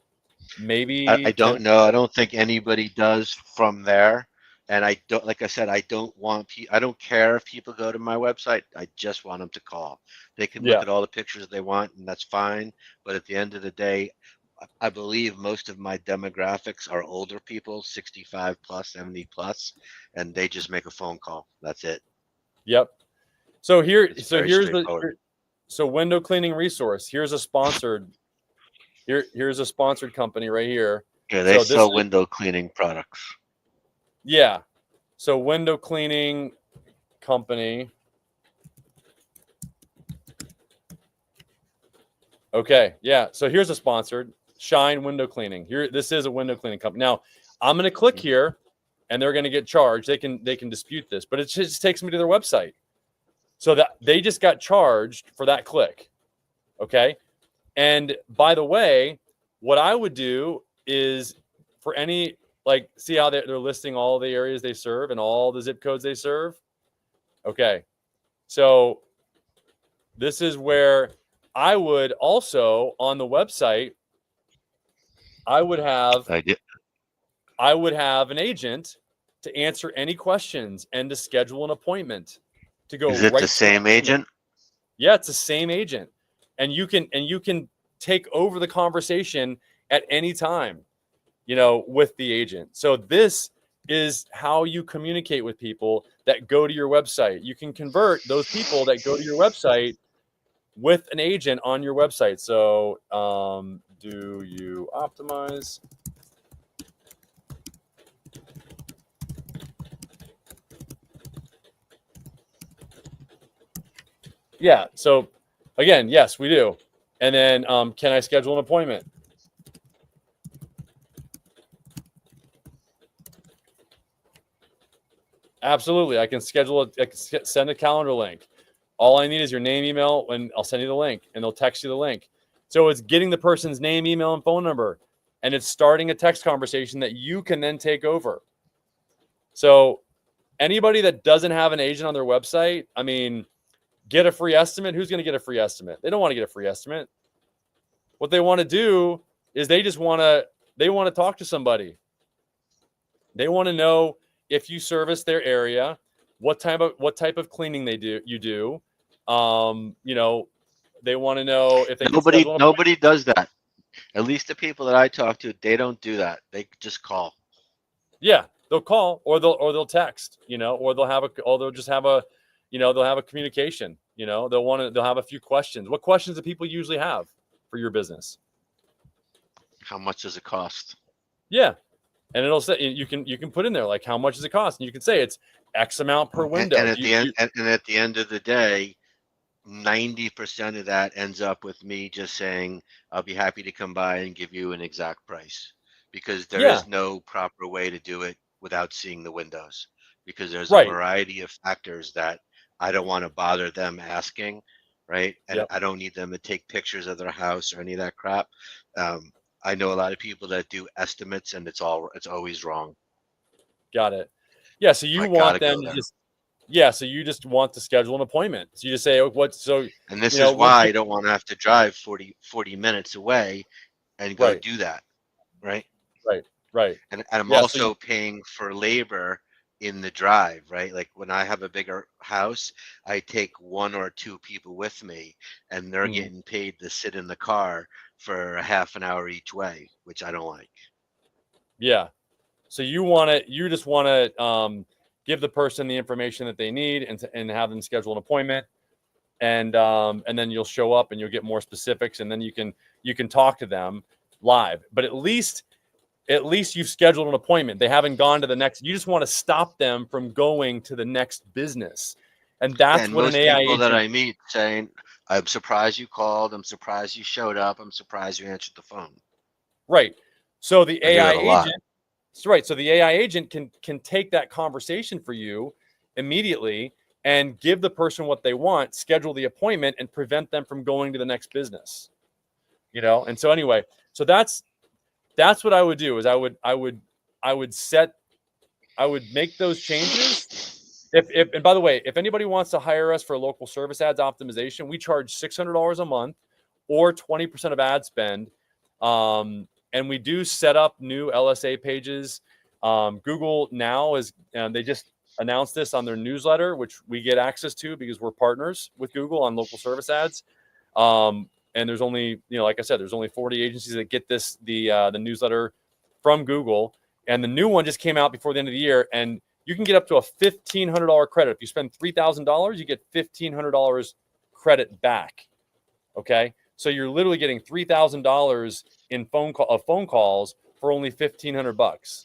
Maybe I 10. don't know. I don't think anybody does from there. And I don't, like I said, I don't want I don't care if people go to my website. I just want them to call. They can look Yeah. at all the pictures they want, and that's fine. But at the end of the day, I believe most of my demographics are older people, 65 plus, 70 plus, and they just make a phone call. That's it. Yep. So It's very straightforward. so window cleaning resource. Here's a sponsored here's a sponsored company right here. Yeah, they So this sell is, window cleaning products. yeah. So window cleaning company. Okay, yeah. So here's a sponsored Shine Window Cleaning. Here, this is a window cleaning company. Now, I'm going to click here, and they're going to get charged. They can dispute this, but it just takes me to their website. So that they just got charged for that click. Okay. And by the way, what I would do is for any, like, see how they're listing all the areas they serve and all the zip codes they serve. Okay. So this is where I would also on the website, I would have an agent to answer any questions and to schedule an appointment to go. Is it the same agent? Yeah, it's the same agent. And you can take over the conversation at any time, with the agent. So this is how you communicate with people that go to your website. You can convert those people that go to your website with an agent on your website. So do you optimize? Yeah. So again, yes, we do. And then can I schedule an appointment? Absolutely. I can send a calendar link. All I need is your name, email, and I'll send you the link, and they'll text you the link. So it's getting the person's name, email, and phone number, and it's starting a text conversation that you can then take over. So anybody that doesn't have an agent on their website, I mean, get a free estimate. Who's going to get a free estimate? They don't want to get a free estimate. What they want to do is they want to talk to somebody. They want to know if you service their area, what type of cleaning you do. They want to know if they nobody does that. At least the people that I talk to, they don't do that. They just call. Yeah, they'll call or they'll text, or they'll just have a, they'll have a communication, they'll have a few questions. What questions do people usually have for your business? How much does it cost? Yeah. And it'll say you can put in there like how much does it cost, and you can say it's X amount per window. And at the end of the day, 90% of that ends up with me just saying I'll be happy to come by and give you an exact price, because there is no proper way to do it without seeing the windows, because there's a variety of factors that I don't want to bother them asking, right? And I don't need them to take pictures of their house or any of that crap. I know a lot of people that do estimates, and it's always wrong. Got it. Yeah. So you want them to just, so you just want to schedule an appointment. So you just say, and this is why I don't want to have to drive 40 minutes away and go do that. Right. Right. And I'm also paying for labor in the drive, right? Like when I have a bigger house, I take one or two people with me, and they're getting paid to sit in the car for a half an hour each way, which I don't like. Yeah. So you just want to give the person the information that they need and have them schedule an appointment, and then you'll show up and you'll get more specifics, and then you can talk to them live, but at least you've scheduled an appointment. They haven't gone to the next. You just want to stop them from going to the next business. And that's And what an most AI people that agent, I meet saying, I'm surprised you called. I'm surprised you showed up. I'm surprised you answered the phone. right. So the I hear AI that a lot. agent, right. So the AI agent can take that conversation for you immediately and give the person what they want, schedule the appointment, and prevent them from going to the next business. And so anyway, so that's what I would do is I would make those changes. If and by the way, if anybody wants to hire us for local service ads optimization, we charge $600 a month or 20% of ad spend. And we do set up new LSA pages. Google now they just announced this on their newsletter, which we get access to because we're partners with Google on local service ads. And there's only, like I said, there's only 40 agencies that get the newsletter from Google. And the new one just came out before the end of the year. And you can get up to a $1,500 credit. If you spend $3,000, you get $1,500 credit back. Okay. So you're literally getting $3,000 in phone calls for only $1,500.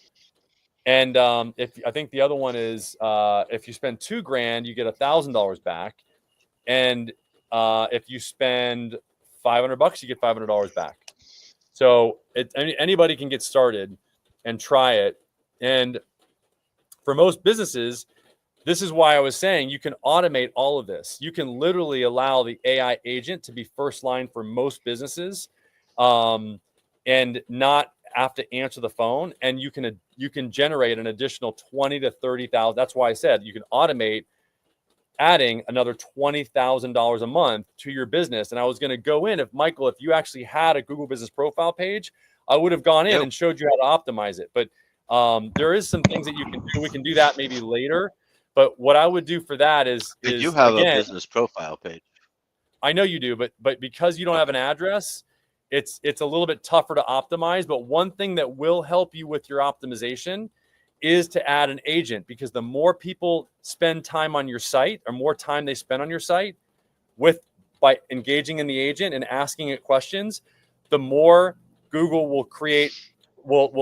And I think the other one is if you spend $2,000, you get $1,000 back. And if you spend $500, you get $500 back. So anybody can get started and try it. And for most businesses, this is why I was saying you can automate all of this. You can literally allow the AI agent to be first line for most businesses, and not have to answer the phone. And you can generate an additional $20,000 to $30,000. That's why I said you can automate adding another $20,000 a month to your business. And I was going to go in, if you actually had a Google Business Profile page, I would have gone in and showed you how to optimize it. But there is some things that you can do. We can do that maybe later. But what I would do for that is You have again, a business profile page. I know you do, but because you don't have an address, it's a little bit tougher to optimize. But one thing that will help you with your optimization is to add an agent, because the more people spend time on your site, or more time they spend on your site by engaging in the agent and asking it questions, the more Google will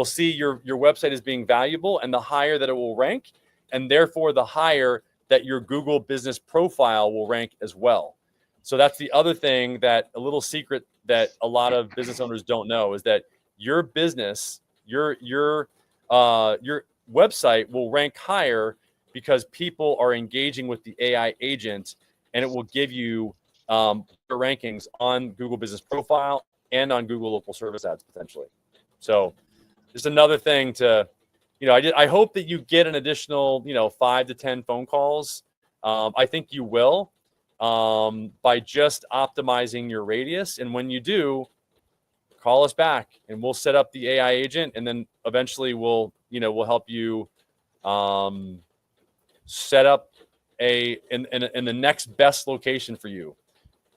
see your website as being valuable, and the higher that it will rank, and therefore the higher that your Google Business Profile will rank as well. So that's the other thing, that a little secret that a lot of business owners don't know, is that your business, your website will rank higher because people are engaging with the AI agent, and it will give you the rankings on Google Business Profile and on Google Local Service Ads potentially. So just another thing to, I hope that you get an additional, 5 to 10 phone calls. I think you will, by just optimizing your radius. And when you do, call us back and we'll set up the AI agent, and then eventually we'll help you set up in the next best location for you,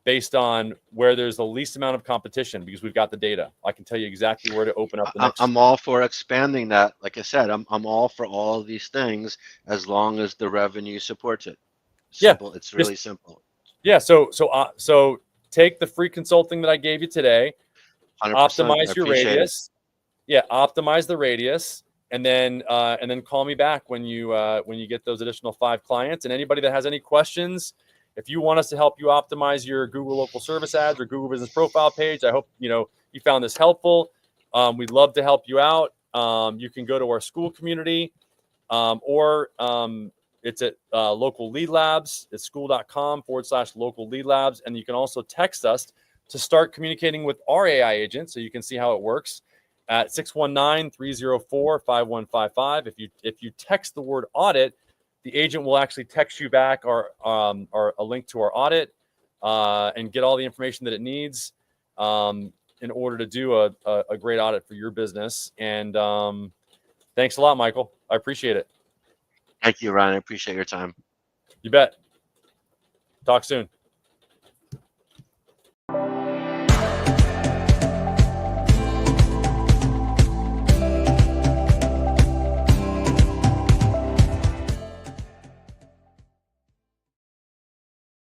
based on where there's the least amount of competition, because we've got the data. I can tell you exactly where to open up the next. I'm all for expanding that. Like I said, I'm all for all of these things as long as the revenue supports it. Simple. Yeah, It's really simple. Yeah. So take the free consulting that I gave you today, 100%. optimize your radius. Yeah, optimize the radius, and then call me back when you get those additional 5 clients. And anybody that has any questions, if you want us to help you optimize your Google Local Service Ads or Google Business Profile page, I hope you found this helpful. We'd love to help you out. You can go to our school community, or it's at Local Lead Labs. It's school.com/Local Lead Labs. And you can also text us to start communicating with our AI agent, so you can see how it works, at 619-304-5155. If you text the word audit, the agent will actually text you back or a link to our audit, and get all the information that it needs in order to do a great audit for your business. And thanks a lot, Michael. I appreciate it. Thank you, Ryan. I appreciate your time. You bet. Talk soon.